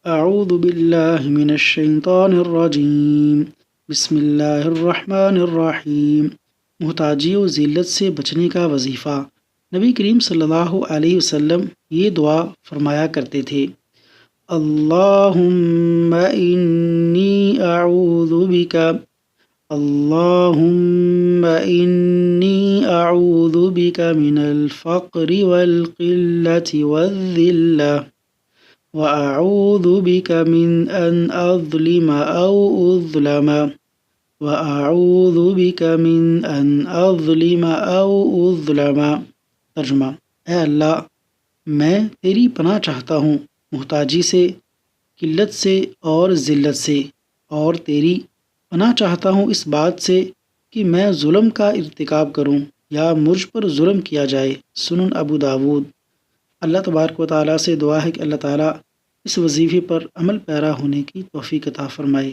اعوذ باللہ من الشیطان الرجیم، بسم اللہ الرحمن الرحیم۔ محتاجی و ذلت سے بچنے کا وظیفہ۔ نبی کریم صلی اللہ علیہ وسلم یہ دعا فرمایا کرتے تھے: اللہم انی اعوذ بک اللہم انی اعوذ بک من الفقر والقلة والذلة وأعوذ بك من أن أظلم أو أظلم وأعوذ بك من أن أظلم أو أظلم۔ ترجمہ: اے اللہ، میں تیری پناہ چاہتا ہوں محتاجی سے، قلت سے اور ذلت سے، اور تیری پناہ چاہتا ہوں اس بات سے کہ میں ظلم کا ارتکاب کروں یا مجھ پر ظلم کیا جائے۔ سنن ابو داود۔ اللہ تبارک و تعالیٰ سے دعا ہے کہ اللہ تعالیٰ اس وظیفے پر عمل پیرا ہونے کی توفیق عطا فرمائے۔